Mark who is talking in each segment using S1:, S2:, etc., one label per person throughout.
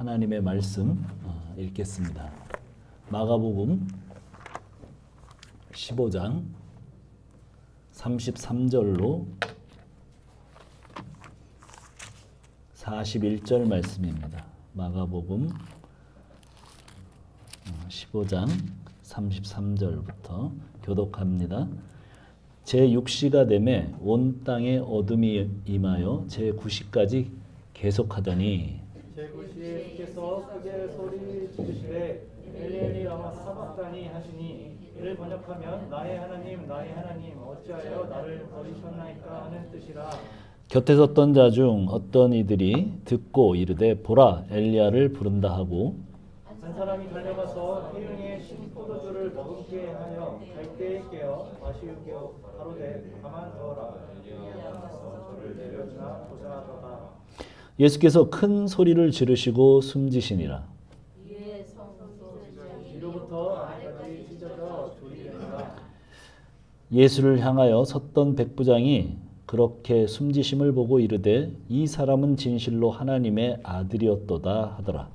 S1: 하나님의 말씀 읽겠습니다. 마가복음 15장 33절로 41절 말씀입니다. 마가복음 15장 33절부터 교독합니다. 제6시가 되매 온 땅에 어둠이 임하여 제9시까지 계속하더니
S2: 제9시에 주께서 크게 소리 지르시되 엘리 라마 사박다니 하시니 이를 번역하면 나의 하나님 어찌하여 나를 버리셨나이까 하는 뜻이라.
S1: 곁에 섰던 자 중 어떤 이들이 듣고 이르되 보라 엘리야를 부른다 하고
S2: 한 사람이 달려가서 회중에 신포도주를 머금게 하여 갈대에 깨어 마시우겨 가로되 가만 두어라. 엘리야가 저를 내려주나 보자 하더라.
S1: 예수께서 큰 소리를 지르시고 숨지시니라.
S2: 뒤로부터 안에까지 찢어져 둘이 되니라.
S1: 예수를 향하여 섰던 백부장이 그렇게 숨지심을 보고 이르되 이 사람은 진실로 하나님의 아들이었도다 하더라.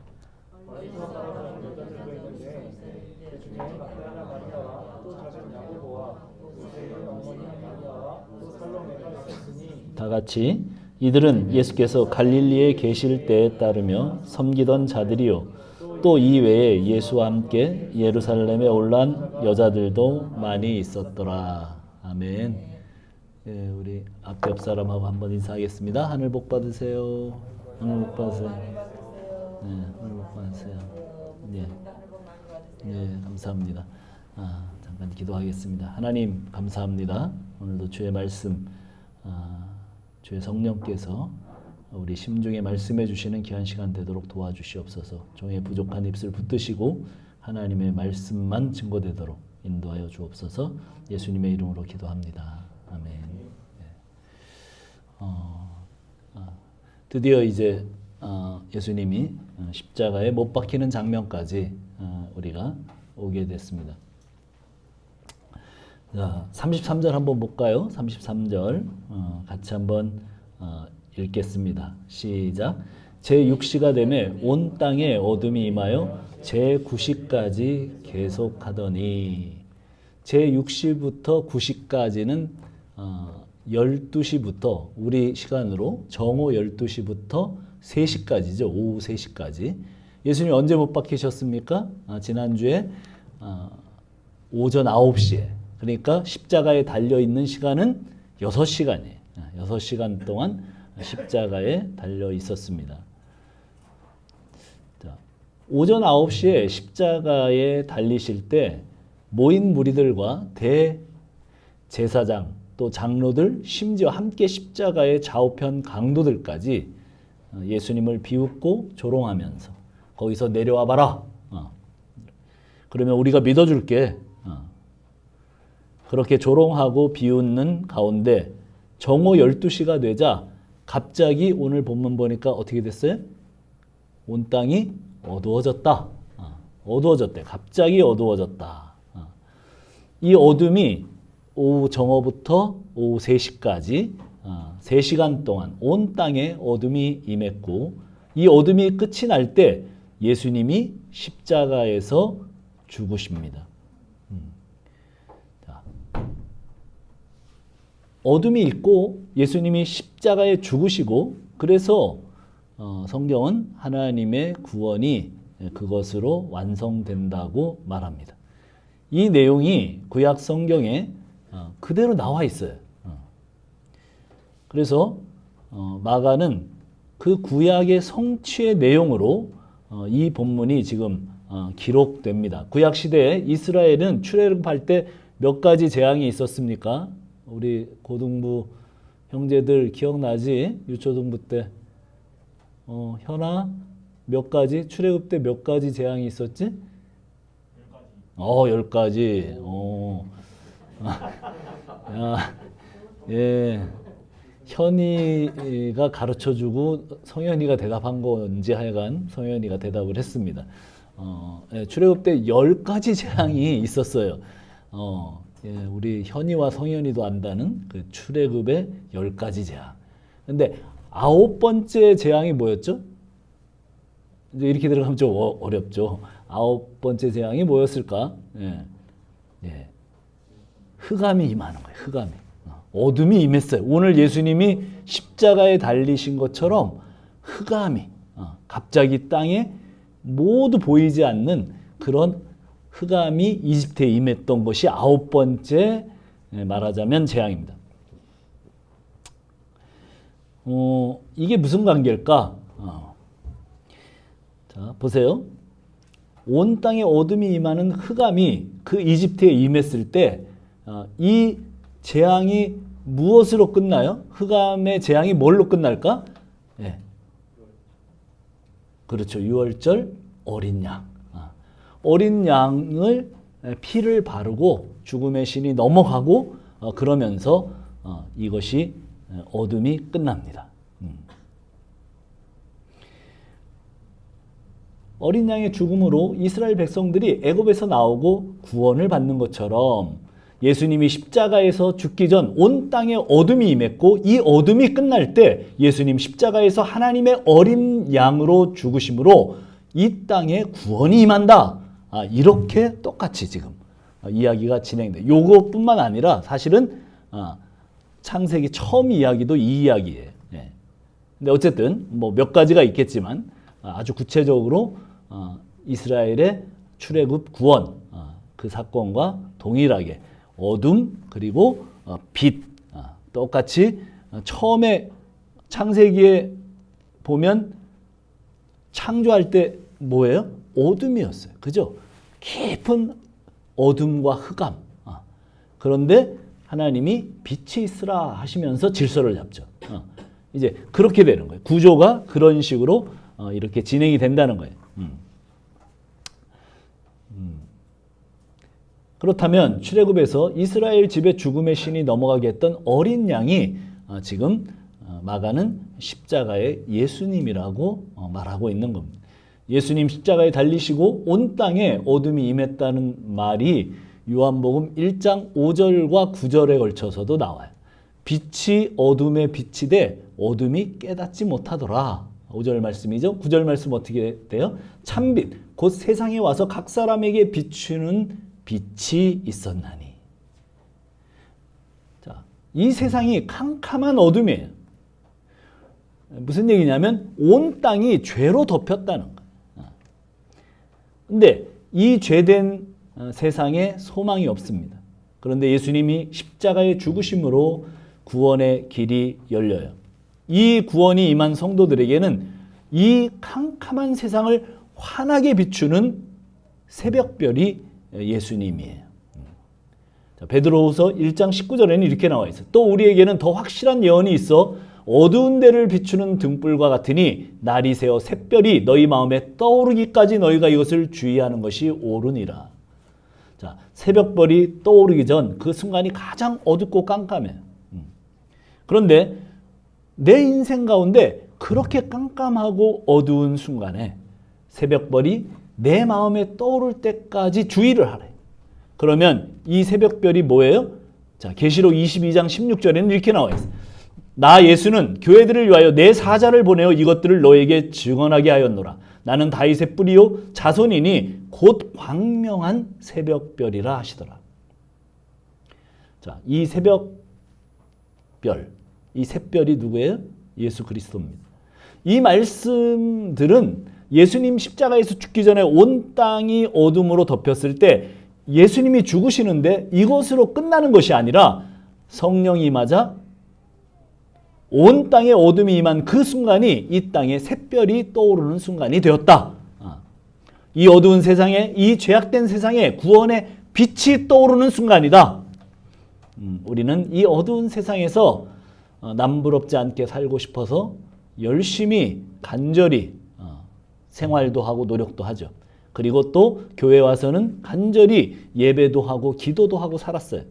S2: 멀리서 바라보는 여자들도 있는데 그 중에 막달라 마리아와 또 작은 야고보와 또 세의 어머니 마리아와 또 살로메가 있었으니
S1: 다 같이 이들은 예수께서 갈릴리에 계실 때에 따르며 섬기던 자들이요 또 이 외에 예수와 함께 예루살렘에 올라온 여자들도 많이 있었더라. 아멘. 예, 우리 앞 옆 사람하고 한번 인사하겠습니다. 하늘 복 받으세요. 하늘 복 받으세요. 네, 하늘 복 받으세요. 네, 네, 감사합니다. 잠깐 기도하겠습니다. 하나님 감사합니다. 오늘도 주의 말씀, 주의 성령께서 우리 심중에 말씀해 주시는 귀한 시간 되도록 도와주시옵소서. 종의 부족한 입술 붙드시고 하나님의 말씀만 증거되도록 인도하여 주옵소서. 예수님의 이름으로 기도합니다. 아멘. 드디어 이제 예수님이 십자가에 못 박히는 장면까지 우리가 오게 됐습니다. 자, 33절 한번 볼까요? 33절 같이 한번 읽겠습니다. 시작. 제6시가 되매 온 땅에 어둠이 임하여 제9시까지 계속하더니 제6시부터 9시까지는 12시부터 우리 시간으로 정오 12시부터 3시까지죠. 오후 3시까지. 예수님 언제 못 박히셨습니까? 지난주에 오전 9시에. 그러니까 십자가에 달려있는 시간은 6시간이에요. 6시간 동안 십자가에 달려 있었습니다. 자, 오전 9시에 십자가에 달리실 때 모인 무리들과 대제사장 또 장로들 심지어 함께 십자가의 좌우편 강도들까지 예수님을 비웃고 조롱하면서 거기서 내려와 봐라. 그러면 우리가 믿어줄게. 그렇게 조롱하고 비웃는 가운데 정오 12시가 되자 갑자기 오늘 본문 보니까 어떻게 됐어요? 온 땅이 어두워졌다. 어두워졌대. 갑자기 어두워졌다. 이 어둠이 오후 정오부터 오후 3시까지 3시간 동안 온 땅에 어둠이 임했고 이 어둠이 끝이 날 때 예수님이 십자가에서 죽으십니다. 어둠이 있고 예수님이 십자가에 죽으시고 그래서 성경은 하나님의 구원이 그것으로 완성된다고 말합니다. 이 내용이 구약 성경에 그대로 나와 있어요. 그래서 마가는 그 구약의 성취의 내용으로 이 본문이 지금 기록됩니다. 구약 시대에 이스라엘은 출애굽할 때 몇 가지 재앙이 있었습니까? 우리 고등부 형제들 기억나지? 유초등부 때 현아 몇 가지? 출애굽 때 몇 가지 재앙이 있었지? 10가지. 10가지. 예. 현이가 가르쳐주고 성현이가 대답한 건지 하여간 성현이가 대답을 했습니다. 예, 출애굽 때 10가지 재앙이 있었어요. 예, 우리 현이와 성현이도 안다는 그 출애굽의 10가지 재앙. 근데 9번째 재앙이 뭐였죠? 이제 이렇게 들어가면 좀 어렵죠. 아홉 번째 재앙이 뭐였을까? 예. 예. 흑암이 임하는 거예요. 흑암이. 어둠이 임했어요. 오늘 예수님이 십자가에 달리신 것처럼 흑암이 갑자기 땅에 모두 보이지 않는 그런 흑암이 이집트에 임했던 것이 아홉 번째 말하자면 재앙입니다. 이게 무슨 관계일까? 자, 보세요. 온 땅에 어둠이 임하는 흑암이 그 이집트에 임했을 때 이 재앙이 무엇으로 끝나요? 흑암의 재앙이 뭘로 끝날까? 예. 그렇죠. 유월절 어린 양. 어린 양을 피를 바르고 죽음의 신이 넘어가고 그러면서 이것이 어둠이 끝납니다. 어린 양의 죽음으로 이스라엘 백성들이 애굽에서 나오고 구원을 받는 것처럼 예수님이 십자가에서 죽기 전 온 땅에 어둠이 임했고 이 어둠이 끝날 때 예수님 십자가에서 하나님의 어린 양으로 죽으심으로 이 땅에 구원이 임한다. 이렇게 똑같이 지금 이야기가 진행돼요. 요것뿐만 아니라 사실은 창세기 처음 이야기도 이 이야기예요. 예. 근데 어쨌든 뭐 몇 가지가 있겠지만 아주 구체적으로 이스라엘의 출애굽 구원 그 사건과 동일하게 어둠 그리고 빛 똑같이 처음에 창세기에 보면 창조할 때 뭐예요? 어둠이었어요. 그죠? 깊은 어둠과 흑암. 그런데 하나님이 빛이 있으라 하시면서 질서를 잡죠. 이제 그렇게 되는 거예요. 구조가 그런 식으로 이렇게 진행이 된다는 거예요. 그렇다면 출애굽에서 이스라엘 집에 죽음의 신이 넘어가게 했던 어린 양이 지금 마가는 십자가의 예수님이라고 말하고 있는 겁니다. 예수님 십자가에 달리시고 온 땅에 어둠이 임했다는 말이 요한복음 1장 5절과 9절에 걸쳐서도 나와요. 빛이 어둠에 빛이 돼 어둠이 깨닫지 못하더라. 5절 말씀이죠. 9절 말씀 어떻게 돼요? 참빛 곧 세상에 와서 각 사람에게 비추는 빛이 있었나니. 자, 이 세상이 캄캄한 어둠이에요. 무슨 얘기냐면 온 땅이 죄로 덮였다는 거예요. 근데 이 죄된 세상에 소망이 없습니다. 그런데 예수님이 십자가에 죽으심으로 구원의 길이 열려요. 이 구원이 임한 성도들에게는 이 캄캄한 세상을 환하게 비추는 새벽별이 예수님이에요. 자, 베드로후서 1장 19절에는 이렇게 나와 있어요. 또 우리에게는 더 확실한 예언이 있어 어두운 데를 비추는 등불과 같으니 날이 새어 샛별이 너희 마음에 떠오르기까지 너희가 이것을 주의하는 것이 옳으니라. 자, 새벽별이 떠오르기 전 그 순간이 가장 어둡고 깜깜해요. 그런데 내 인생 가운데 그렇게 깜깜하고 어두운 순간에 새벽별이 내 마음에 떠오를 때까지 주의를 하래. 그러면 이 새벽별이 뭐예요? 자, 계시록 22장 16절에는 이렇게 나와 있어요. 나 예수는 교회들을 위하여 내 사자를 보내어 이것들을 너에게 증언하게 하였노라. 나는 다윗의 뿌리요 자손이니 곧 광명한 새벽별이라 하시더라. 자, 이 새벽별, 이 샛별이 누구예요? 예수 그리스도입니다. 이 말씀들은 예수님 십자가에서 죽기 전에 온 땅이 어둠으로 덮였을 때 예수님이 죽으시는데 이것으로 끝나는 것이 아니라 성령이 임하자 온 땅에 어둠이 임한 그 순간이 이 땅에 샛별이 떠오르는 순간이 되었다. 이 어두운 세상에, 이 죄악된 세상에 구원의 빛이 떠오르는 순간이다. 우리는 이 어두운 세상에서 남부럽지 않게 살고 싶어서 열심히 간절히 생활도 하고 노력도 하죠. 그리고 또 교회 와서는 간절히 예배도 하고 기도도 하고 살았어요.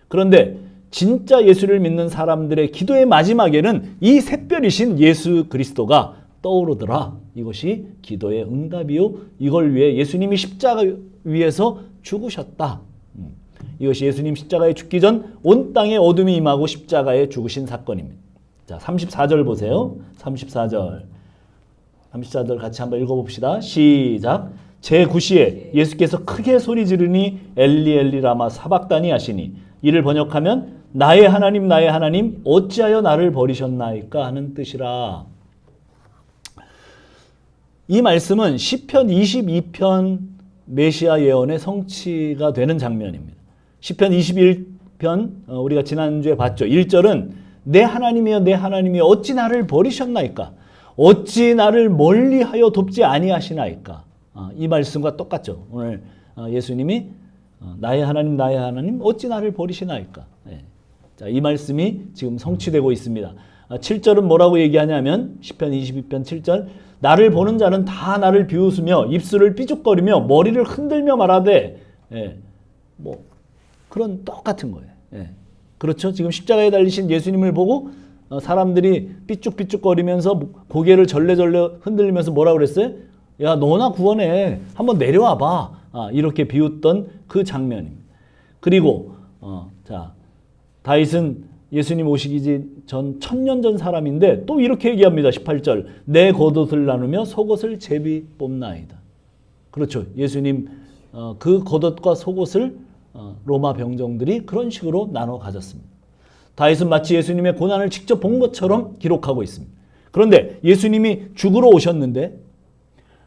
S1: 그런데 진짜 예수를 믿는 사람들의 기도의 마지막에는 이 샛별이신 예수 그리스도가 떠오르더라. 이것이 기도의 응답이요. 이걸 위해 예수님이 십자가 위에서 죽으셨다. 이것이 예수님 십자가에 죽기 전 온 땅에 어둠이 임하고 십자가에 죽으신 사건입니다. 자, 34절 보세요. 34절. 함식자들 같이 한번 읽어봅시다. 시작. 제9시에 예수께서 크게 소리 지르니 엘리 엘리 라마 사박다니 하시니 이를 번역하면 나의 하나님 나의 하나님 어찌하여 나를 버리셨나이까 하는 뜻이라. 이 말씀은 시편 22편 메시아 예언의 성취가 되는 장면입니다. 시편 21편 우리가 지난주에 봤죠. 1절은 내 하나님이여 내 하나님이여 어찌 나를 버리셨나이까 어찌 나를 멀리하여 돕지 아니하시나이까. 이 말씀과 똑같죠. 오늘 예수님이 나의 하나님 어찌 나를 버리시나이까. 자, 이 말씀이 지금 성취되고 있습니다. 7절은 뭐라고 얘기하냐면 시편 22편 7절 나를 보는 자는 다 나를 비웃으며 입술을 삐죽거리며 머리를 흔들며 말하되 뭐 그런 똑같은 거예요. 그렇죠? 지금 십자가에 달리신 예수님을 보고 사람들이 삐죽삐죽거리면서 고개를 절레절레 흔들리면서 뭐라고 그랬어요? 야 너나 구원해. 한번 내려와 봐. 이렇게 비웃던 그 장면입니다. 그리고 자 다윗은 예수님 오시기 전 1000년 전 사람인데 또 이렇게 얘기합니다. 18절 내 겉옷을 나누며 속옷을 제비 뽑나이다. 그렇죠. 예수님 그 겉옷과 속옷을 로마 병정들이 그런 식으로 나눠 가졌습니다. 다윗은 마치 예수님의 고난을 직접 본 것처럼 기록하고 있습니다. 그런데 예수님이 죽으러 오셨는데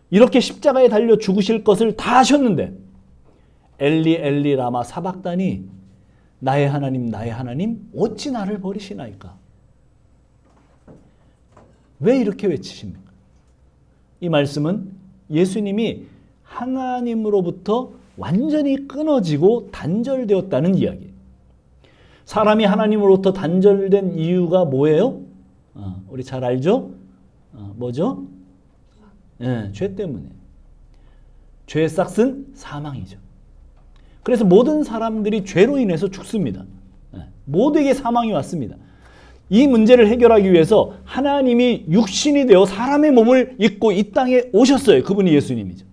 S1: 이렇게 십자가에 달려 죽으실 것을 다 하셨는데 엘리 엘리 라마 사박다니 나의 하나님 어찌 나를 버리시나이까. 왜 이렇게 외치십니까? 이 말씀은 예수님이 하나님으로부터 완전히 끊어지고 단절되었다는 이야기예요. 사람이 하나님으로부터 단절된 이유가 뭐예요? 우리 잘 알죠? 뭐죠? 죄 때문에. 죄의 싹은 사망이죠. 그래서 모든 사람들이 죄로 인해서 죽습니다. 모두에게 사망이 왔습니다. 이 문제를 해결하기 위해서 하나님이 육신이 되어 사람의 몸을 입고 이 땅에 오셨어요. 그분이 예수님이죠.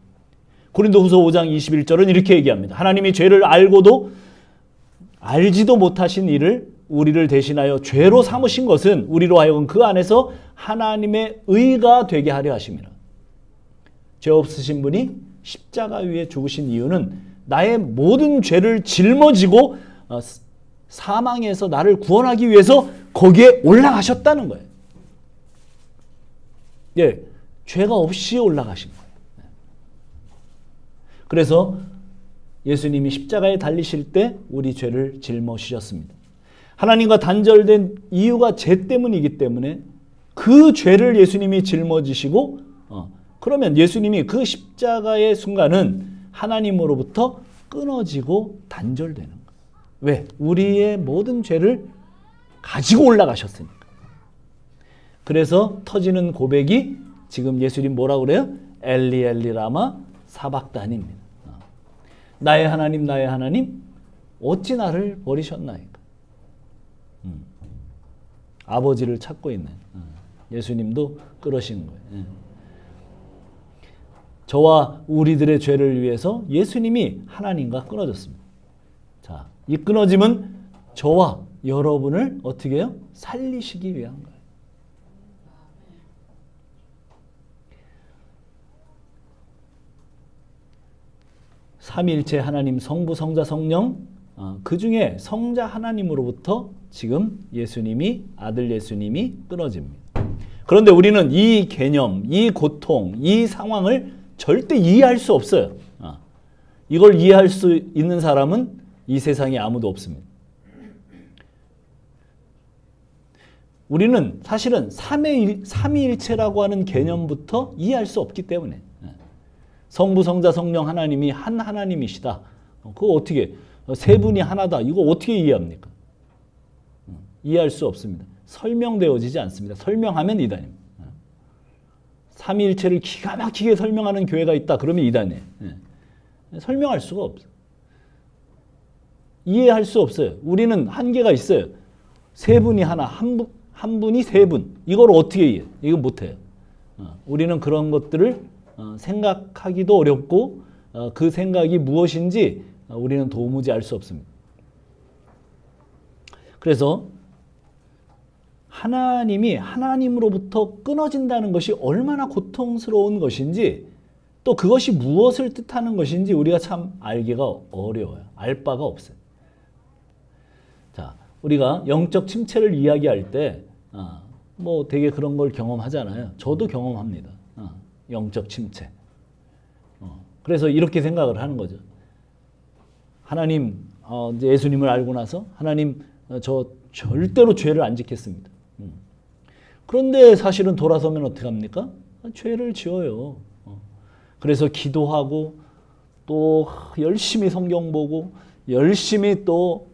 S1: 고린도후서 5장 21절은 이렇게 얘기합니다. 하나님이 죄를 알고도 알지도 못하신 이를 우리를 대신하여 죄로 삼으신 것은 우리로 하여금 그 안에서 하나님의 의가 되게 하려 하심이라. 죄 없으신 분이 십자가 위에 죽으신 이유는 나의 모든 죄를 짊어지고 사망에서 나를 구원하기 위해서 거기에 올라가셨다는 거예요. 죄가 없이 올라가신 거예요. 그래서 예수님이 십자가에 달리실 때 우리 죄를 짊어지셨습니다. 하나님과 단절된 이유가 죄 때문이기 때문에 그 죄를 예수님이 짊어지시고 그러면 예수님이 그 십자가의 순간은 하나님으로부터 끊어지고 단절되는 거예요. 왜? 우리의 모든 죄를 가지고 올라가셨으니까. 그래서 터지는 고백이 지금 예수님 뭐라고 그래요? 엘리 엘리 라마 사박다니입니다. 나의 하나님 어찌 나를 버리셨나이까. 아버지를 찾고 있는 예수님도 그러신 거예요. 저와 우리들의 죄를 위해서 예수님이 하나님과 끊어졌습니다. 자, 이 끊어짐은 저와 여러분을 어떻게 해요? 살리시기 위한 거예요. 삼위일체 하나님 성부 성자 성령 그 중에 성자 하나님으로부터 지금 예수님이 아들 예수님이 끊어집니다. 그런데 우리는 이 개념, 이 고통, 이 상황을 절대 이해할 수 없어요. 이걸 이해할 수 있는 사람은 이 세상에 아무도 없습니다. 우리는 사실은 삼위일체라고 하는 개념부터 이해할 수 없기 때문에 성부, 성자, 성령 하나님이 한 하나님이시다. 그거 어떻게 세 분이 하나다. 이거 어떻게 이해합니까? 이해할 수 없습니다. 설명되어지지 않습니다. 설명하면 이단입니다. 삼위일체를 기가 막히게 설명하는 교회가 있다. 그러면 이단이에요. 설명할 수가 없어요. 이해할 수 없어요. 우리는 한계가 있어요. 세 분이 하나, 한 분이 세 분. 이걸 어떻게 이해해요? 이거 못해요. 우리는 그런 것들을 생각하기도 어렵고 그 생각이 무엇인지 우리는 도무지 알 수 없습니다. 그래서 하나님이 하나님으로부터 끊어진다는 것이 얼마나 고통스러운 것인지 또 그것이 무엇을 뜻하는 것인지 우리가 참 알기가 어려워요. 알 바가 없어요. 자, 우리가 영적 침체를 이야기할 때 뭐 되게 그런 걸 경험하잖아요. 저도 경험합니다. 영적 침체. 그래서 이렇게 생각을 하는 거죠. 하나님, 이제 예수님을 알고 나서 하나님, 저 절대로 죄를 안 짓겠습니다. 그런데 사실은 돌아서면 어떻게 합니까? 죄를 지어요. 그래서 기도하고 또 열심히 성경 보고 열심히 또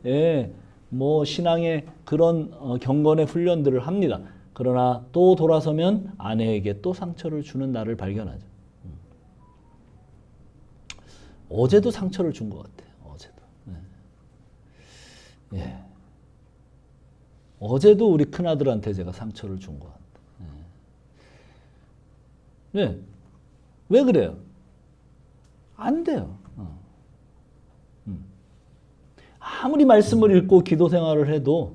S1: 뭐 신앙의 그런 경건의 훈련들을 합니다. 그러나 또 돌아서면 아내에게 또 상처를 주는 나를 발견하죠. 어제도 상처를 준 것 같아요. 어제도. 예. 어제도 우리 큰아들한테 제가 상처를 준 것 같아요. 네. 왜 그래요? 안 돼요. 아무리 말씀을 읽고 기도 생활을 해도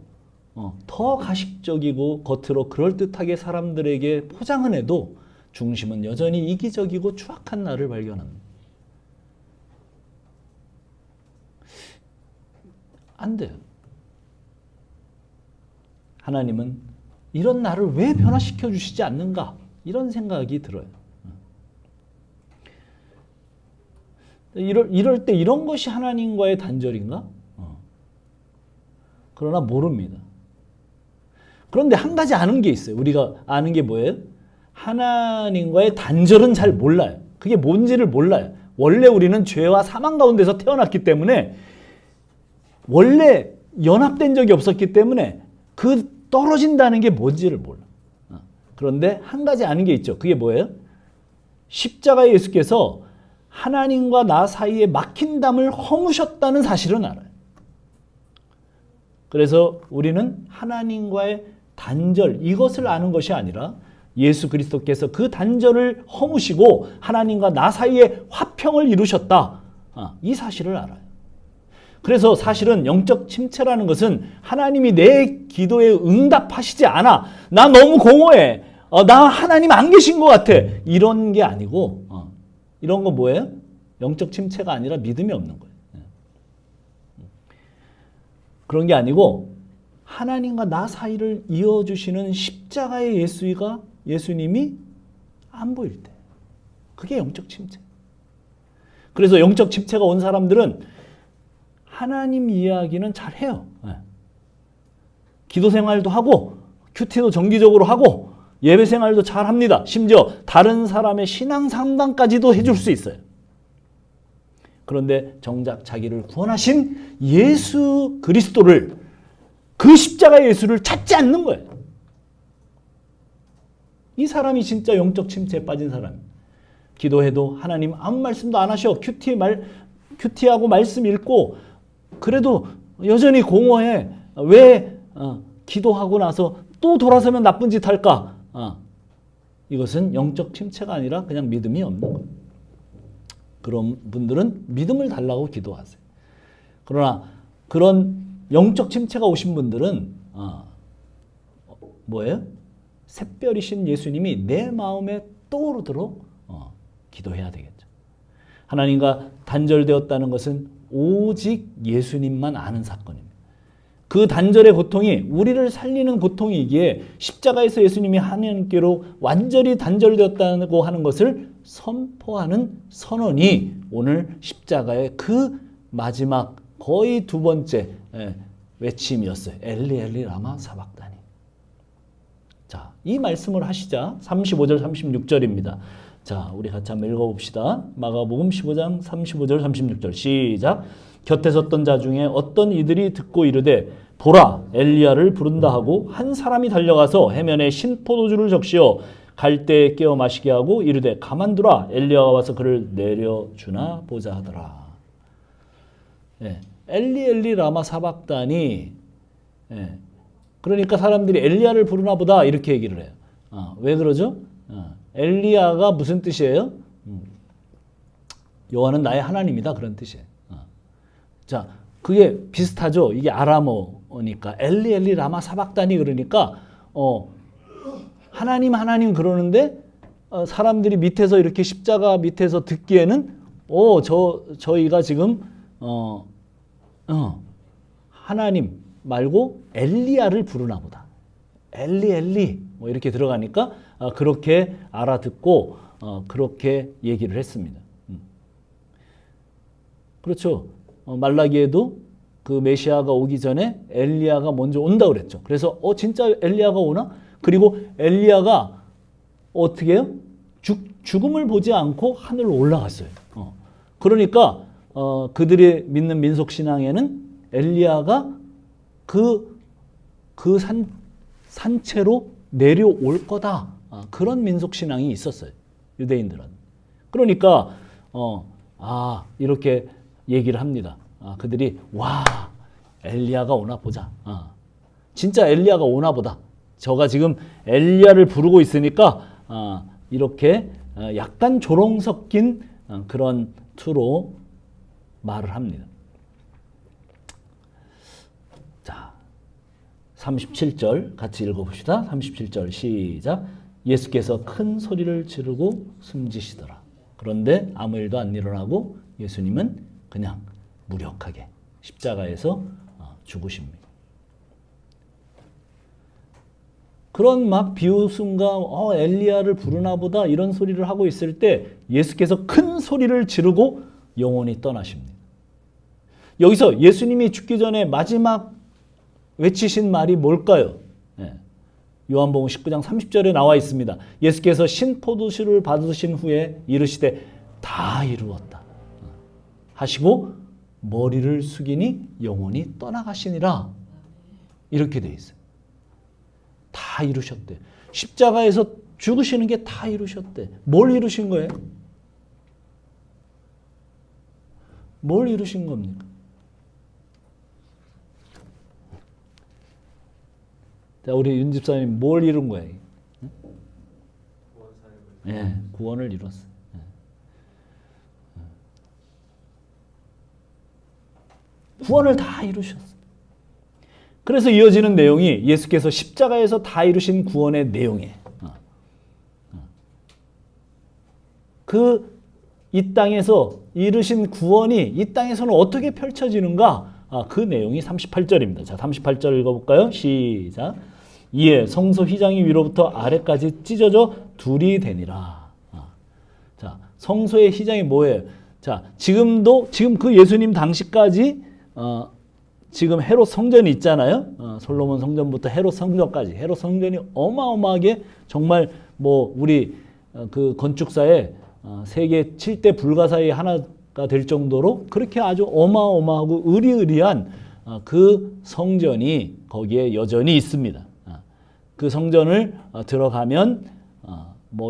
S1: 더 가식적이고 겉으로 그럴듯하게 사람들에게 포장은 해도 중심은 여전히 이기적이고 추악한 나를 발견합니다. 안 돼요. 하나님은 이런 나를 왜 변화시켜 주시지 않는가? 이런 생각이 들어요. 이럴 때 이런 것이 하나님과의 단절인가? 그러나 모릅니다. 그런데 한 가지 아는 게 있어요. 우리가 아는 게 뭐예요? 하나님과의 단절은 잘 몰라요. 그게 뭔지를 몰라요. 원래 우리는 죄와 사망 가운데서 태어났기 때문에 원래 연합된 적이 없었기 때문에 그 떨어진다는 게 뭔지를 몰라. 그런데 한 가지 아는 게 있죠. 그게 뭐예요? 십자가의 예수께서 하나님과 나 사이에 막힌 담을 허무셨다는 사실은 알아요. 그래서 우리는 하나님과의 단절, 이것을 아는 것이 아니라 예수 그리스도께서 그 단절을 허무시고 하나님과 나 사이에 화평을 이루셨다. 이 사실을 알아요. 그래서 사실은 영적 침체라는 것은 하나님이 내 기도에 응답하시지 않아. 나 너무 공허해. 나 하나님 안 계신 것 같아. 이런 게 아니고 이런 거 뭐예요? 영적 침체가 아니라 믿음이 없는 거예요. 그런 게 아니고 하나님과 나 사이를 이어주시는 십자가의 예수님이 안 보일 때. 그게 영적 침체. 그래서 영적 침체가 온 사람들은 하나님 이야기는 잘해요. 기도 생활도 하고 큐티도 정기적으로 하고 예배 생활도 잘합니다. 심지어 다른 사람의 신앙 상담까지도 해줄 수 있어요. 그런데 정작 자기를 구원하신 예수 그리스도를, 그 십자가의 예수를 찾지 않는 거예요. 이 사람이 진짜 영적 침체에 빠진 사람이에요. 기도해도 하나님 아무 말씀도 안 하셔. 큐티하고 말씀 읽고 그래도 여전히 공허해. 왜 기도하고 나서 또 돌아서면 나쁜 짓 할까? 이것은 영적 침체가 아니라 그냥 믿음이 없는 거예요. 그런 분들은 믿음을 달라고 기도하세요. 그러나 그런 영적 침체가 오신 분들은 뭐예요? 샛별이신 예수님이 내 마음에 떠오르도록 기도해야 되겠죠. 하나님과 단절되었다는 것은 오직 예수님만 아는 사건입니다. 그 단절의 고통이 우리를 살리는 고통이기에 십자가에서 예수님이 하나님께로 완전히 단절되었다고 하는 것을 선포하는 선언이 오늘 십자가의 그 마지막 거의 두 번째 외침이었어요. 엘리 엘리 라마 사박다니. 자, 이 말씀을 하시자 35절 36절입니다. 자, 우리 같이 한번 읽어봅시다. 마가복음 15장 35절 36절 시작. 곁에 섰던 자 중에 어떤 이들이 듣고 이르되 보라 엘리야를 부른다 하고 한 사람이 달려가서 해면에 신포도주를 적시어 갈대에 깨어 마시게 하고 이르되 가만두라 엘리야가 와서 그를 내려주나 보자 하더라. 엘리 엘리 라마 사박다니. 그러니까 사람들이 엘리야를 부르나 보다 이렇게 얘기를 해요. 왜 그러죠? 엘리야가 무슨 뜻이에요? 여호와는 나의 하나님이다 그런 뜻이에요. 자, 그게 비슷하죠. 이게 아람어니까 엘리 엘리 라마 사박다니 그러니까 하나님 하나님 그러는데 사람들이 밑에서 이렇게 십자가 밑에서 듣기에는 저희가 지금 하나님 말고 엘리야를 부르나 보다. 엘리 엘리 뭐 이렇게 들어가니까 그렇게 알아듣고 그렇게 얘기를 했습니다. 그렇죠. 말라기에도 그 메시아가 오기 전에 엘리야가 먼저 온다 그랬죠. 그래서 진짜 엘리야가 오나? 그리고 엘리야가 어떻게 해요? 죽음을 보지 않고 하늘로 올라갔어요. 그러니까 그들이 믿는 민속 신앙에는 엘리야가 그 산채로 내려올 거다. 그런 민속 신앙이 있었어요. 유대인들은. 그러니까 이렇게 얘기를 합니다. 그들이 와 엘리야가 오나 보자. 진짜 엘리야가 오나 보다. 저가 지금 엘리야를 부르고 있으니까 이렇게 약간 조롱 섞인 그런 투로 말을 합니다. 자, 37절 같이 읽어봅시다. 37절 시작. 예수께서 큰 소리를 지르고 숨지시더라. 그런데 아무 일도 안 일어나고 예수님은 그냥 무력하게 십자가에서 죽으십니다. 그런 막 비웃음과 엘리야를 부르나 보다 이런 소리를 하고 있을 때 예수께서 큰 소리를 지르고 영원히 떠나십니다. 여기서 예수님이 죽기 전에 마지막 외치신 말이 뭘까요? 요한복음 19장 30절에 나와 있습니다. 예수께서 신포도주를 받으신 후에 이르시되 다 이루었다 하시고 머리를 숙이니 영원히 떠나가시니라. 이렇게 돼 있어요. 다 이루셨대. 십자가에서 죽으시는 게 다 이루셨대. 뭘 이루신 거예요? 뭘 이루신 겁니까? 자, 우리 윤 집사님 뭘 이룬 거예요? 구원을 이뤘어요. 구원을 다 이루셨어요. 그래서 이어지는 내용이 예수께서 십자가에서 다 이루신 구원의 내용이에요. 이 땅에서 이루신 구원이 이 땅에서는 어떻게 펼쳐지는가? 그 내용이 38절입니다. 자, 38절 읽어볼까요? 시작. 이에 성소 휘장이 위로부터 아래까지 찢어져 둘이 되니라. 자, 성소의 휘장이 뭐예요? 자, 지금 그 예수님 당시까지 지금 헤롯 성전이 있잖아요. 솔로몬 성전부터 헤롯 성전까지. 헤롯 성전이 어마어마하게 정말 우리 그 건축사의 세계 7대 불가사의 하나가 될 정도로 그렇게 아주 어마어마하고 의리의리한 그 성전이 거기에 여전히 있습니다. 그 성전을 들어가면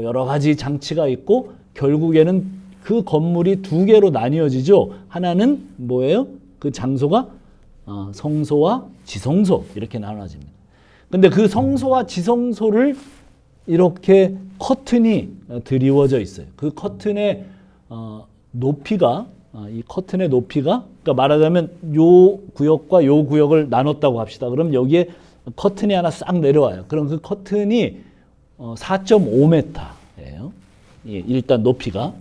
S1: 여러 가지 장치가 있고 결국에는 그 건물이 두 개로 나뉘어지죠. 하나는 뭐예요? 그 장소가 성소와 지성소 이렇게 나눠집니다. 근데 그 성소와 지성소를 이렇게 커튼이 드리워져 있어요. 그 커튼의 높이가 그러니까 말하자면 요 구역과 요 구역을 나눴다고 합시다. 그럼 여기에 커튼이 하나 싹 내려와요. 그럼 그 커튼이 4.5m예요. 일단 높이가.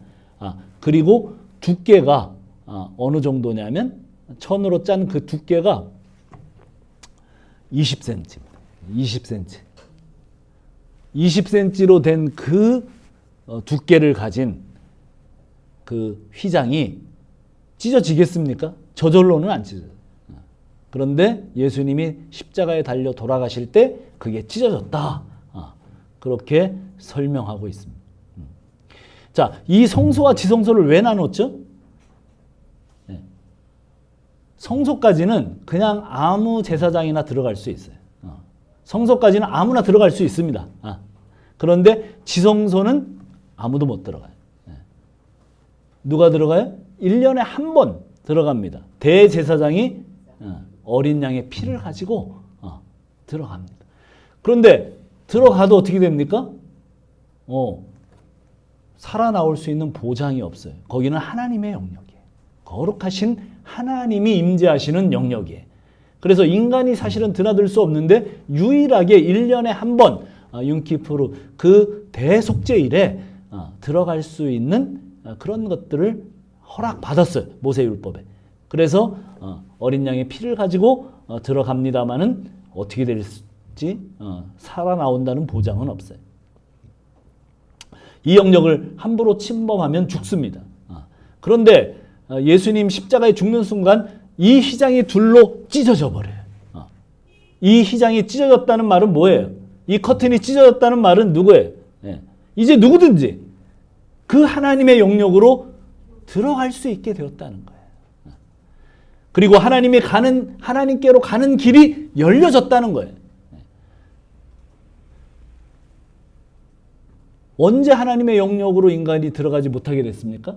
S1: 그리고 두께가 어느 정도냐면 천으로 짠 그 두께가 20cm입니다. 20cm. 20cm로 된 그 두께를 가진 그 휘장이 찢어지겠습니까? 저절로는 안 찢어져요. 그런데 예수님이 십자가에 달려 돌아가실 때 그게 찢어졌다. 그렇게 설명하고 있습니다. 자, 이 성소와 지성소를 왜 나눴죠? 성소까지는 그냥 아무 제사장이나 들어갈 수 있어요. 성소까지는 아무나 들어갈 수 있습니다. 그런데 지성소는 아무도 못 들어가요. 누가 들어가요? 1년에 한 번 들어갑니다. 대제사장이 어린 양의 피를 가지고 들어갑니다. 그런데 들어가도 어떻게 됩니까? 살아나올 수 있는 보장이 없어요. 거기는 하나님의 영역이에요. 거룩하신 하나님이 임재하시는 영역이에요. 그래서 인간이 사실은 드나들 수 없는데 유일하게 1년에 한 번 윰키푸르 그 대속죄일에 들어갈 수 있는 그런 것들을 허락받았어요. 모세율법에. 그래서 어린 양의 피를 가지고 들어갑니다마는 어떻게 될지 살아나온다는 보장은 없어요. 이 영역을 함부로 침범하면 죽습니다. 그런데 예수님 십자가에 죽는 순간 이 휘장이 둘로 찢어져 버려요. 이 휘장이 찢어졌다는 말은 뭐예요? 이 커튼이 찢어졌다는 말은 누구예요? 이제 누구든지 그 하나님의 영역으로 들어갈 수 있게 되었다는 거예요. 그리고 하나님께로 가는 길이 열려졌다는 거예요. 언제 하나님의 영역으로 인간이 들어가지 못하게 됐습니까?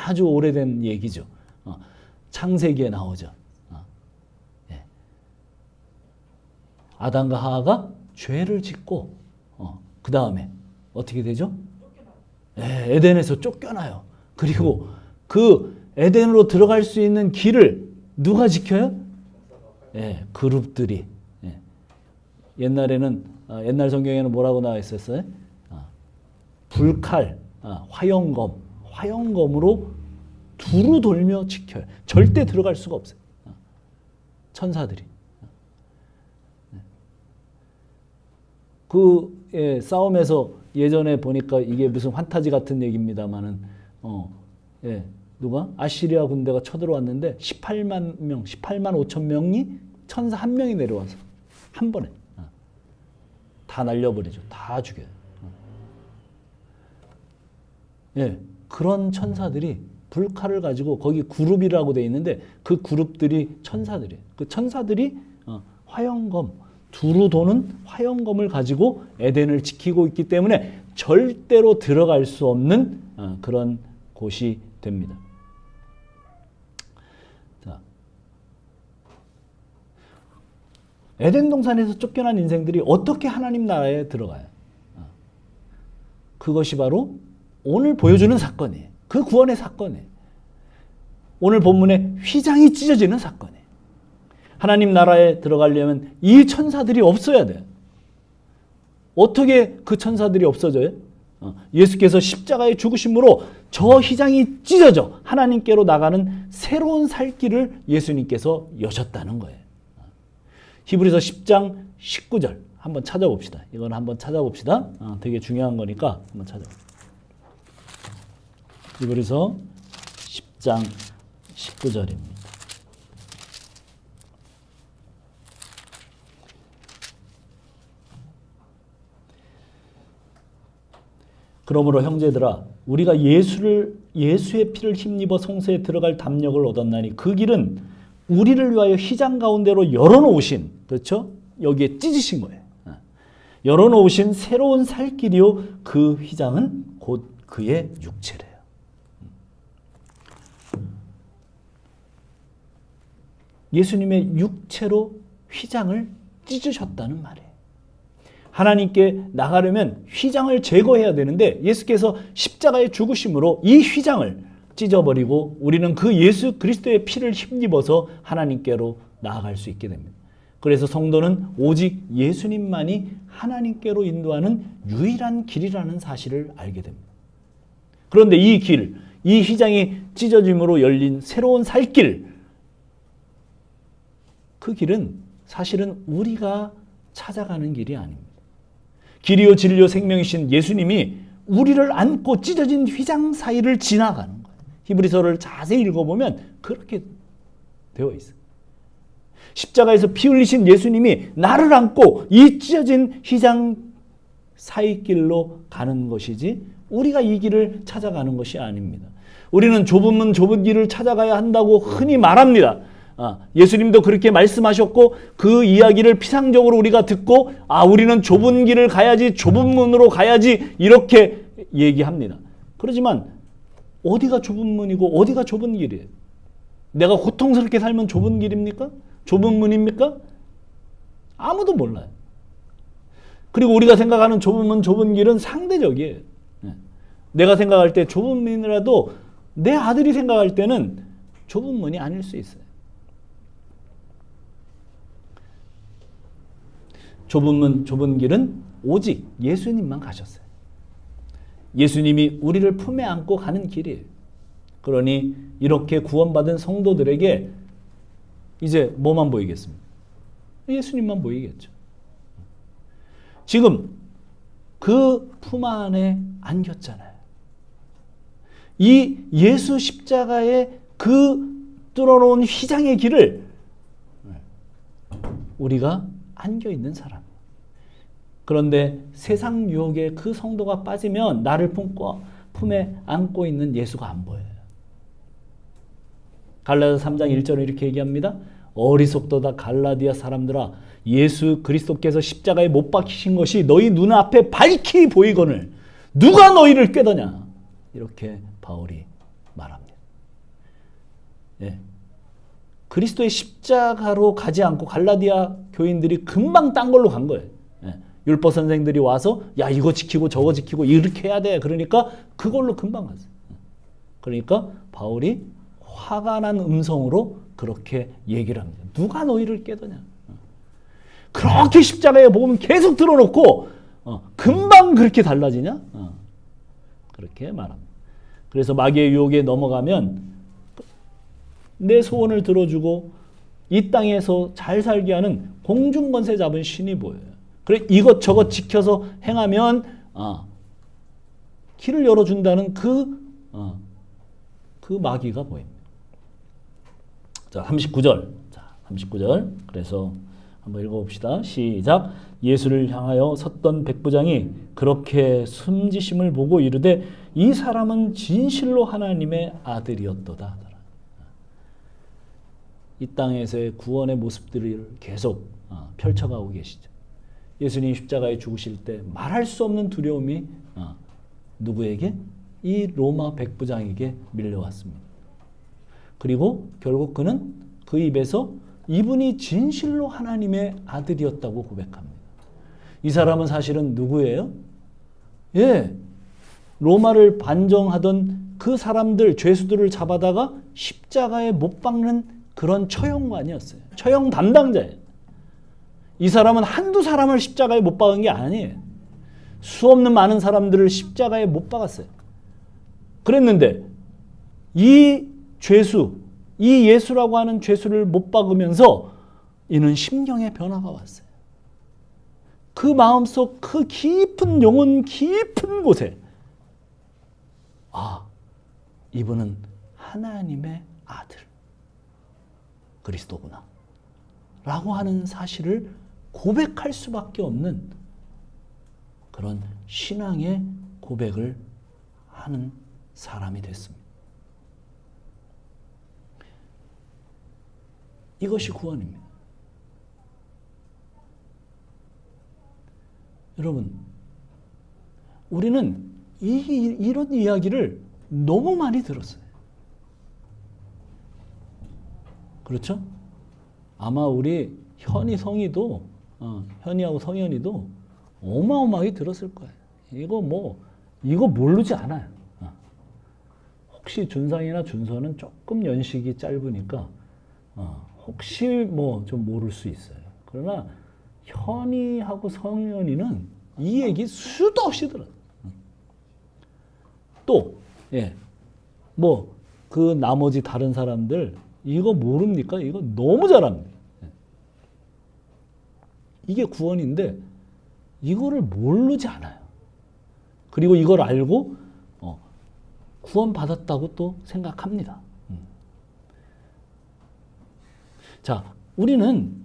S1: 아주 오래된 얘기죠. 창세기에 나오죠. 아담과 하와가 죄를 짓고 그 다음에 어떻게 되죠? 에덴에서 쫓겨나요. 그리고 그 에덴으로 들어갈 수 있는 길을 누가 지켜요? 그룹들이. 옛날에는 옛날 성경에는 뭐라고 나와 있었어요? 불칼, 화영검으로 두루 돌며 지켜요. 절대 들어갈 수가 없어요. 천사들이. 싸움에서 예전에 보니까 이게 무슨 환타지 같은 얘기입니다만은, 누가? 아시리아 군대가 쳐들어왔는데 18만 5천 명이 천사 한 명이 내려와서 한 번에 다 날려버리죠. 다 죽여요. 그런 천사들이 불칼을 가지고 거기 그룹이라고 돼 있는데 그 그룹들이 천사들이에요. 그 천사들이 화영검, 두루 도는 화영검을 가지고 에덴을 지키고 있기 때문에 절대로 들어갈 수 없는 그런 곳이 됩니다. 자, 에덴 동산에서 쫓겨난 인생들이 어떻게 하나님 나라에 들어가요? 그것이 바로 오늘 보여주는 사건이에요. 그 구원의 사건이에요. 오늘 본문에 휘장이 찢어지는 사건이에요. 하나님 나라에 들어가려면 이 천사들이 없어야 돼요. 어떻게 그 천사들이 없어져요? 예수께서 십자가의 죽으심으로 저 휘장이 찢어져 하나님께로 나가는 새로운 살 길을 예수님께서 여셨다는 거예요. 히브리서 10장 19절 한번 찾아봅시다. 이건 한번 찾아봅시다. 되게 중요한 거니까 한번 찾아봅시다. 히브리서 10장 19절입니다. 그러므로 형제들아 우리가 예수의 피를 힘입어 성소에 들어갈 담력을 얻었나니 그 길은 우리를 위하여 휘장 가운데로 열어놓으신, 그렇죠? 여기에 찢으신 거예요. 열어놓으신 새로운 살 길이요 그 휘장은 곧 그의 육체래요. 예수님의 육체로 휘장을 찢으셨다는 말이에요. 하나님께 나가려면 휘장을 제거해야 되는데 예수께서 십자가의 죽으심으로 이 휘장을 찢어버리고 우리는 그 예수 그리스도의 피를 힘입어서 하나님께로 나아갈 수 있게 됩니다. 그래서 성도는 오직 예수님만이 하나님께로 인도하는 유일한 길이라는 사실을 알게 됩니다. 그런데 이 길, 이 휘장이 찢어짐으로 열린 새로운 살길, 그 길은 사실은 우리가 찾아가는 길이 아닙니다. 길이요 진리요 생명이신 예수님이 우리를 안고 찢어진 휘장 사이를 지나가는 거예요. 히브리서를 자세히 읽어보면 그렇게 되어 있어요. 십자가에서 피 흘리신 예수님이 나를 안고 이 찢어진 휘장 사이 길로 가는 것이지 우리가 이 길을 찾아가는 것이 아닙니다. 우리는 좁은 문 좁은 길을 찾아가야 한다고 흔히 말합니다. 예수님도 그렇게 말씀하셨고 그 이야기를 피상적으로 우리가 듣고 우리는 좁은 길을 가야지, 좁은 문으로 가야지 이렇게 얘기합니다. 그렇지만 어디가 좁은 문이고 어디가 좁은 길이에요? 내가 고통스럽게 살면 좁은 길입니까? 좁은 문입니까? 아무도 몰라요. 그리고 우리가 생각하는 좁은 문, 좁은 길은 상대적이에요. 내가 생각할 때 좁은 문이라도 내 아들이 생각할 때는 좁은 문이 아닐 수 있어요. 좁은 문, 좁은 길은 오직 예수님만 가셨어요. 예수님이 우리를 품에 안고 가는 길이에요. 그러니 이렇게 구원받은 성도들에게 이제 뭐만 보이겠습니까? 예수님만 보이겠죠. 지금 그 품 안에 안겼잖아요. 이 예수 십자가의 그 뚫어놓은 휘장의 길을 우리가 안겨 있는 사람. 그런데 세상 유혹에 그 성도가 빠지면 나를 품에 안고 있는 예수가 안 보여요. 갈라디아 3장 1절은 이렇게 얘기합니다. 어리석도다 갈라디아 사람들아, 예수 그리스도께서 십자가에 못 박히신 것이 너희 눈앞에 밝히 보이거늘 누가 너희를 꾀더냐. 이렇게 바울이 말합니다. 예. 그리스도의 십자가로 가지 않고 갈라디아 교인들이 금방 딴 걸로 간 거예요. 예. 율법 선생들이 와서 야 이거 지키고 저거 지키고 이렇게 해야 돼. 그러니까 그걸로 금방 갔어요. 그러니까 바울이 화가 난 음성으로 그렇게 얘기를 합니다. 누가 너희를 꾀더냐. 그렇게 십자가의 복음 계속 들어놓고 금방 그렇게 달라지냐? 그렇게 말합니다. 그래서 마귀의 유혹에 넘어가면 내 소원을 들어주고 이 땅에서 잘 살게 하는 공중권세 잡은 신이 보여요. 그래 이것저것 지켜서 행하면 길을 열어준다는 그 마귀가 보입니다. 자, 39절. 자, 39절. 그래서 한번 읽어봅시다. 시작. 예수를 향하여 섰던 백부장이 그렇게 숨지심을 보고 이르되 이 사람은 진실로 하나님의 아들이었도다. 이 땅에서의 구원의 모습들을 계속 펼쳐가고 계시죠. 예수님 십자가에 죽으실 때 말할 수 없는 두려움이 누구에게? 이 로마 백부장에게 밀려왔습니다. 그리고 결국 그는 그 입에서 이분이 진실로 하나님의 아들이었다고 고백합니다. 이 사람은 사실은 누구예요? 예, 로마를 반정하던 그 사람들, 죄수들을 잡아다가 십자가에 못 박는 그런 처형관이었어요. 처형 담당자예요. 이 사람은 한두 사람을 십자가에 못 박은 게 아니에요. 수없는 많은 사람들을 십자가에 못 박았어요. 그랬는데 이 죄수, 이 예수라고 하는 죄수를 못 박으면서 이는 심경의 변화가 왔어요. 그 마음속 그 깊은 영혼 깊은 곳에 이분은 하나님의 아들 그리스도구나 라고 하는 사실을 고백할 수밖에 없는 그런 신앙의 고백을 하는 사람이 됐습니다. 이것이 구원입니다. 여러분, 우리는 이런 이야기를 너무 많이 들었어요. 그렇죠? 아마 우리 현이 성이도 현이하고 성현이도 어마어마하게 들었을 거예요. 이거 모르지 않아요. 혹시 준상이나 준서는 조금 연식이 짧으니까 혹시 좀 모를 수 있어요. 그러나 현이하고 성현이는 이 얘기 수도 없이 들어요. 또, 그 나머지 다른 사람들 이거 모릅니까? 이거 너무 잘합니다. 이게 구원인데 이거를 모르지 않아요. 그리고 이걸 알고 구원 받았다고 또 생각합니다. 자, 우리는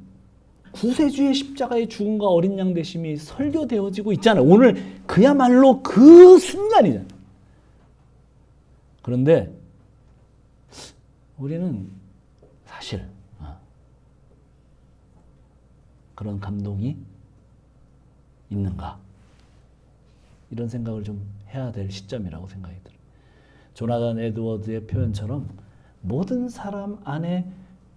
S1: 구세주의 십자가의 죽음과 어린 양 되심이 설교되어지고 있잖아요. 오늘 그야말로 그 순간이잖아요. 그런데 우리는 사실 그런 감동이 있는가? 이런 생각을 좀 해야 될 시점이라고 생각이 들어요. 조나단 에드워드의 표현처럼 모든 사람 안에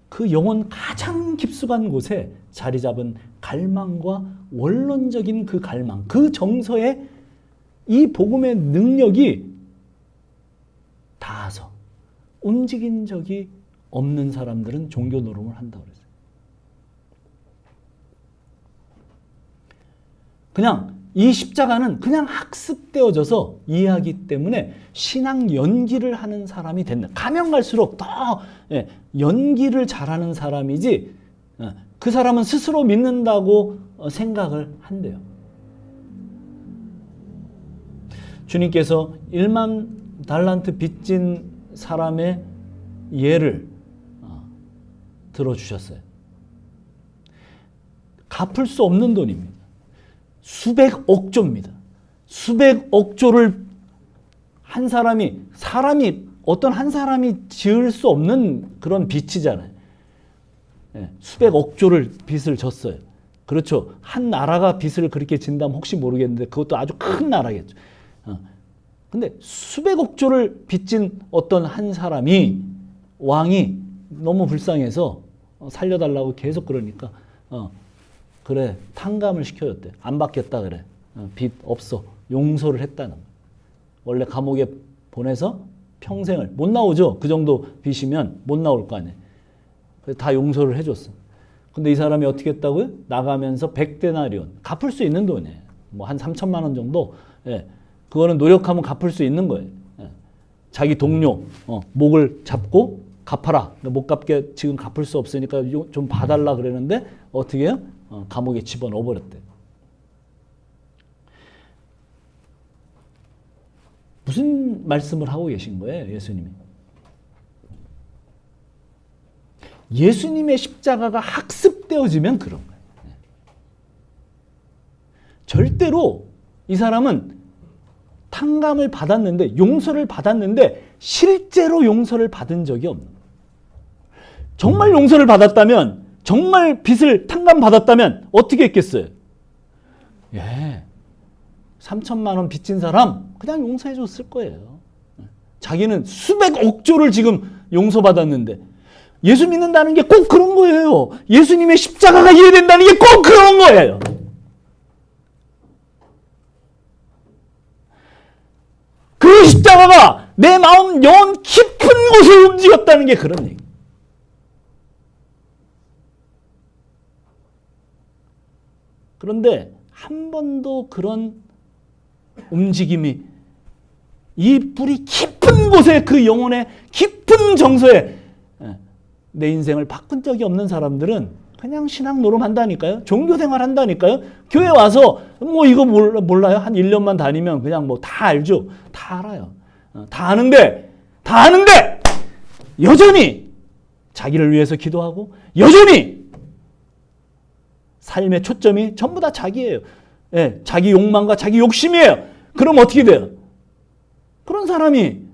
S1: 그 영혼 가장 깊숙한 곳에 자리 잡은 갈망과 원론적인 그 갈망, 그 정서에 이 복음의 능력이 닿아서 움직인 적이 없는 사람들은 종교 노름을 한다고 그랬어요. 그냥 이 십자가는 그냥 학습되어져서 이해하기 때문에 신앙 연기를 하는 사람이 된다. 가면 갈수록 더 연기를 잘하는 사람이지 그 사람은 스스로 믿는다고 생각을 한대요. 주님께서 1만 달란트 빚진 사람의 예를 들어주셨어요. 갚을 수 없는 돈입니다. 수백억 조입니다. 수백억 조를 어떤 한 사람이 지을 수 없는 그런 빚이잖아요. 수백억 조를 빚을 졌어요. 그렇죠. 한 나라가 빚을 그렇게 진다면 혹시 모르겠는데 그것도 아주 큰 나라겠죠. 근데 수백억 조를 빚진 어떤 한 사람이 왕이 너무 불쌍해서 살려달라고 계속 그러니까 그래 탕감을 시켜줬대. 안 받겠다 그래. 빚 없어. 용서를 했다는 거예요. 원래 감옥에 보내서 평생을 못 나오죠. 그 정도 빚이면 못 나올 거 아니에요. 그래서 다 용서를 해줬어. 근데 이 사람이 어떻게 했다고요? 나가면서 100데나리온 갚을 수 있는 돈이에요. 뭐 한 3천만 원 정도. 그거는 노력하면 갚을 수 있는 거예요. 자기 동료 목을 잡고 갚아라. 못 갚게 지금 갚을 수 없으니까 좀 봐달라 그러는데 어떻게 해요? 감옥에 집어넣어 버렸대. 무슨 말씀을 하고 계신 거예요, 예수님이? 예수님의 십자가가 학습되어지면 그런 거예요. 절대로 이 사람은 탕감을 받았는데, 용서를 받았는데 실제로 용서를 받은 적이 없는 거예요. 정말 용서를 받았다면, 정말 빚을 탕감받았다면 어떻게 했겠어요? 3천만 원 빚진 사람 그냥 용서해 줬을 거예요. 자기는 수백억 조를 지금 용서받았는데 예수 믿는다는 게 꼭 그런 거예요. 예수님의 십자가가 이해된다는 게 꼭 그런 거예요. 그 십자가가 내 마음 영혼 깊은 곳을 움직였다는 게 그런 얘기. 그런데 한 번도 그런 움직임이 이 뿌리 깊은 곳에 그 영혼의 깊은 정서에 내 인생을 바꾼 적이 없는 사람들은 그냥 신앙 노름한다니까요. 종교생활 한다니까요. 교회 와서 뭐 이거 몰라요? 한 1년만 다니면 그냥 뭐 다 알죠. 다 알아요. 다 아는데 여전히 자기를 위해서 기도하고 여전히 삶의 초점이 전부 다 자기예요. 자기 욕망과 자기 욕심이에요. 그럼 어떻게 돼요? 그런 사람이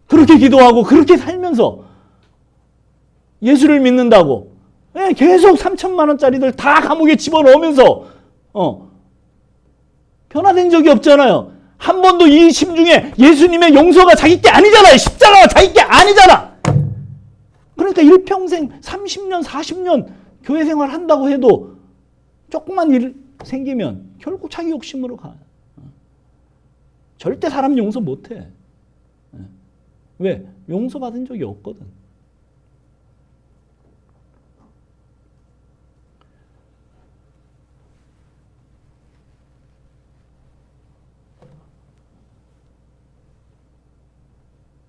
S1: 그렇게 기도하고 그렇게 살면서 예수를 믿는다고 계속 3천만 원짜리들 다 감옥에 집어넣으면서 변화된 적이 없잖아요. 한 번도 이 심중에 예수님의 용서가 자기 게 아니잖아요. 십자가가 자기 게 아니잖아. 그러니까 일평생 30년 40년 교회 생활 한다고 해도 조금만 일 생기면 결국 자기 욕심으로 가. 절대 사람 용서 못해. 왜? 용서받은 적이 없거든.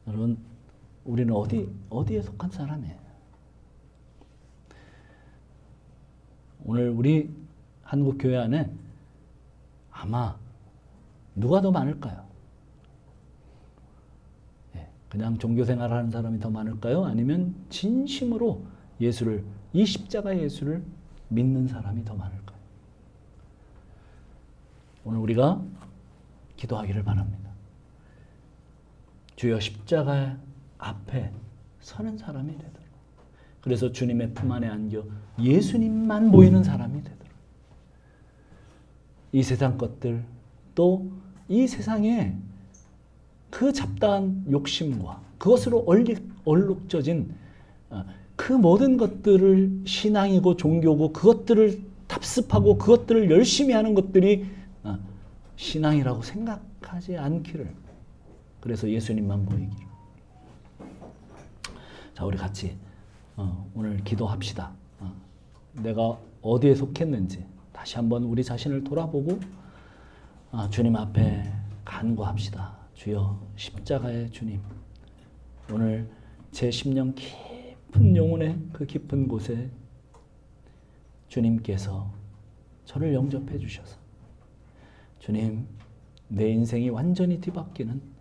S1: 여러분, 우리는 어디에 속한 사람이에요? 오늘 우리 한국 교회 안에 아마 누가 더 많을까요? 그냥 종교생활을 하는 사람이 더 많을까요? 아니면 진심으로 이 십자가 예수를 믿는 사람이 더 많을까요? 오늘 우리가 기도하기를 바랍니다. 주여 십자가 앞에 서는 사람이 되도록. 그래서 주님의 품 안에 안겨 예수님만 보이는 사람이 되도록. 이 세상 것들 또 이 세상에 그 잡다한 욕심과 그것으로 얼룩져진 그 모든 것들을 신앙이고 종교고 그것들을 답습하고 그것들을 열심히 하는 것들이 신앙이라고 생각하지 않기를 그래서 예수님만 보이기를. 자, 우리 같이 오늘 기도합시다. 내가 어디에 속했는지 다시 한번 우리 자신을 돌아보고 주님 앞에 간구합시다. 주여, 십자가의 주님, 오늘 제 심령 깊은 영혼의 그 깊은 곳에 주님께서 저를 영접해 주셔서 주님, 내 인생이 완전히 뒤바뀌는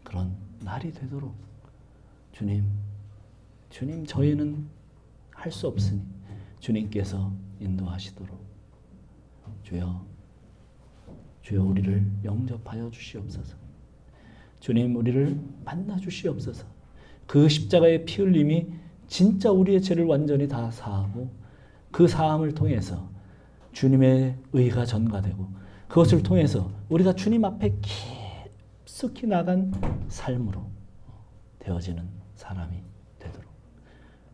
S1: 그런 날이 되도록 주님 저희는 할 수 없으니 주님께서 인도하시도록 주여 우리를 영접하여 주시옵소서. 주님, 우리를 만나 주시옵소서. 그 십자가의 피 흘림이 진짜 우리의 죄를 완전히 다 사하고 그 사함을 통해서 주님의 의가 전가되고 그것을 통해서 우리가 주님 앞에 깊숙이 나간 삶으로 되어지는 사람이 되도록.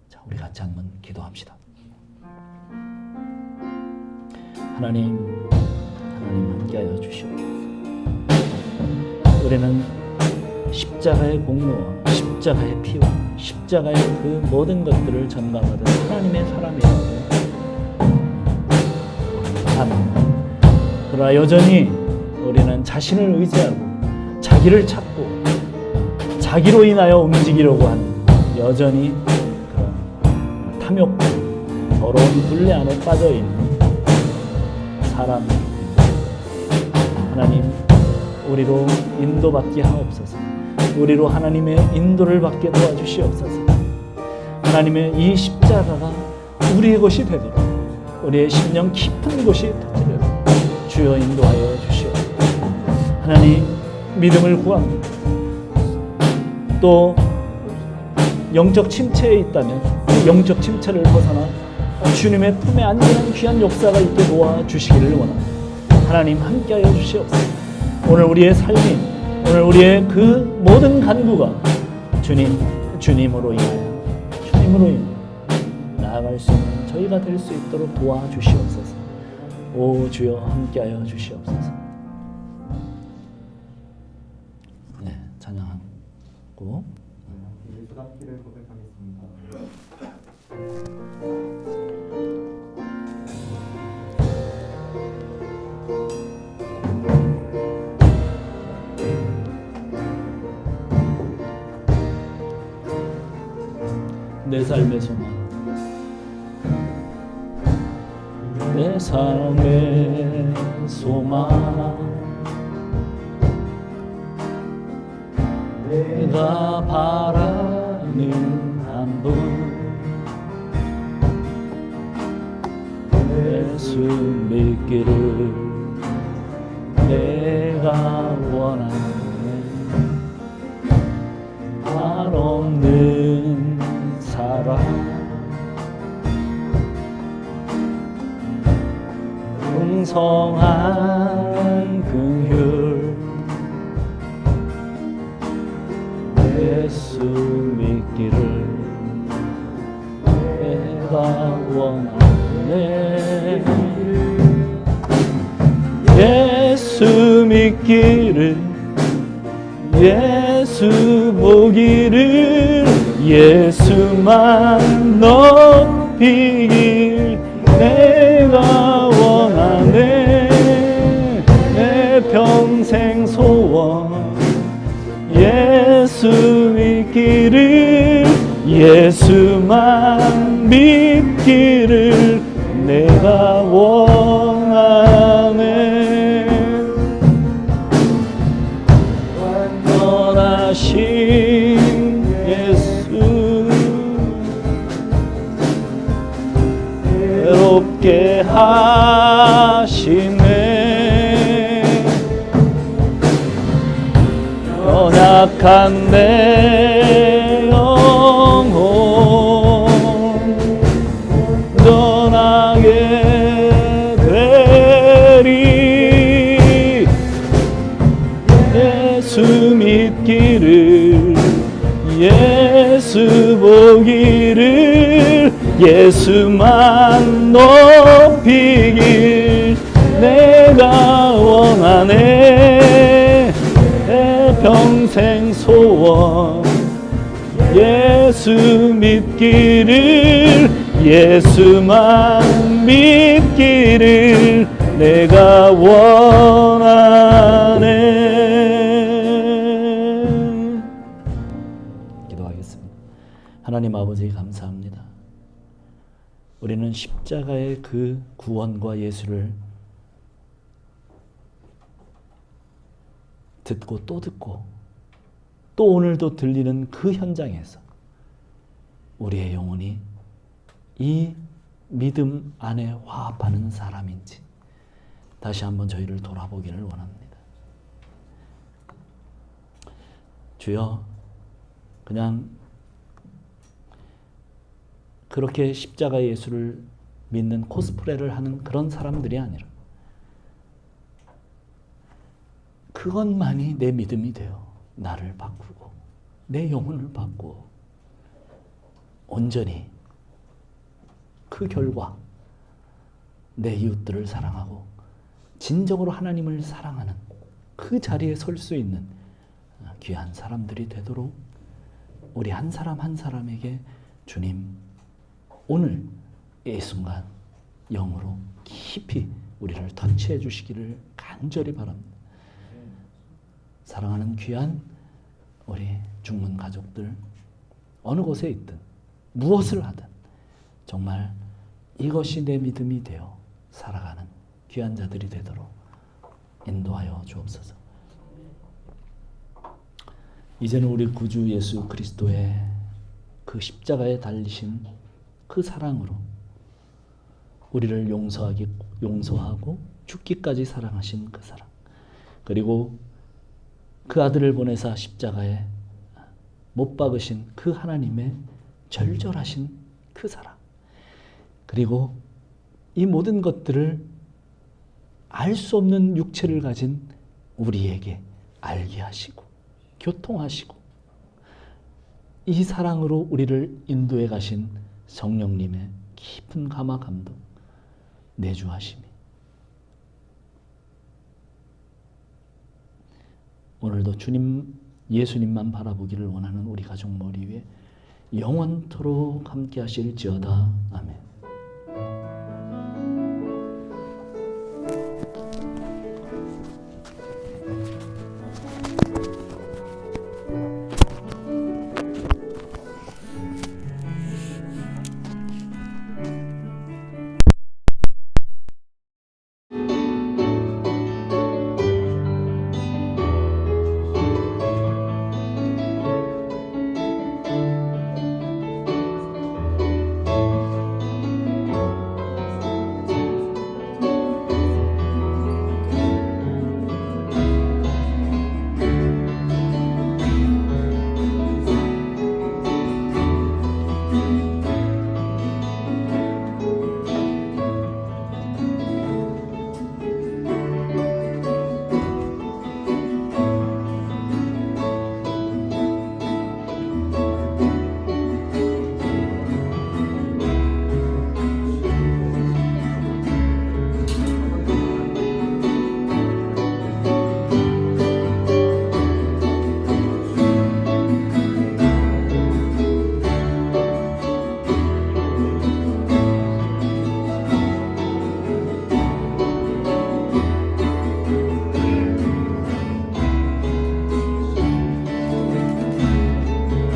S1: 자, 우리 같이 한번 기도합시다. 하나님 함께하여 주시옵소서. 우리는 십자가의 공로와 십자가의 피와 십자가의 그 모든 것들을 전가받은 하나님의 사람이라고 합니다. 그러나 여전히 우리는 자신을 의지하고 자기를 찾고 자기로 인하여 움직이려고 하는 여전히 그런 탐욕과 더러운 분리 안에 빠져있는 사람입니다. 하나님, 우리로 인도받게 하옵소서. 우리로 하나님의 인도를 받게 도와주시옵소서. 하나님의 이 십자가가 우리의 것이 되도록 우리의 심령 깊은 곳이 터지도록 주여 인도하여 주시옵소서. 하나님, 믿음을 구합니다. 또 영적 침체에 있다면 그 영적 침체를 벗어나 주님의 품에 안기는 귀한 역사가 있게 도와주시기를 원합니다. 하나님, 함께하여 주시옵소서. 오늘 우리의 삶이, 오늘 우리의 그 모든 간구가 주님으로 인하여 나아갈 수 있는 저희가 될 수 있도록 도와주시옵소서. 오 주여, 함께하여 주시옵소서. 네, 찬양하고
S3: 예수 답기를 고백하겠습니다.
S1: 내 삶의 소망, 내 삶의 소망, 내가 바라는 한 분, 예수 믿기를 내가 원하네. 한없는 사랑, 풍성한 긍휼, 예수 믿기를 내가 원하네. 예수 믿기를, 예수 보기를, 예수만 높이길 내가 원하네. 내 평생 소원, 예수 믿기를, 예수만 믿기를 내가 원하네. 완전하신 예수, 새롭게 하시네. 연약한 내 영혼 떠나게 되리. 예수 믿기를, 예수 보기를, 예수만 높이길 내가 원하네. 내 평생 믿기를 예수만 믿기를 내가 원하네. 기도하겠습니다. 하나님 아버지 감사합니다. 우리는 십자가의 그 구원과 예수를 듣고 또 듣고 또 오늘도 들리는 그 현장에서 우리의 영혼이 이 믿음 안에 화합하는 사람인지 다시 한번 저희를 돌아보기를 원합니다. 주여, 그냥 그렇게 십자가 예수를 믿는 코스프레를 하는 그런 사람들이 아니라 그것만이 내 믿음이 되어 나를 바꾸고 내 영혼을 바꾸어 온전히 그 결과 내 이웃들을 사랑하고 진정으로 하나님을 사랑하는 그 자리에 설 수 있는 귀한 사람들이 되도록 우리 한 사람 한 사람에게 주님 오늘 이 순간 영으로 깊이 우리를 터치해 주시기를 간절히 바랍니다. 사랑하는 귀한 우리 중문 가족들 어느 곳에 있든 무엇을 하든 정말 이것이 내 믿음이 되어 살아가는 귀한 자들이 되도록 인도하여 주옵소서. 이제는 우리 구주 예수 그리스도의 그 십자가에 달리신 그 사랑으로 우리를 용서하고 죽기까지 사랑하신 그 사랑, 그리고 그 아들을 보내사 십자가에 못 박으신 그 하나님의 절절하신 그 사랑, 그리고 이 모든 것들을 알 수 없는 육체를 가진 우리에게 알게 하시고 교통하시고 이 사랑으로 우리를 인도해 가신 성령님의 깊은 감화 감동 내주하심이 오늘도 주님 예수님만 바라보기를 원하는 우리 가족 머리 위에 영원토록 함께 하실지어다. 아멘.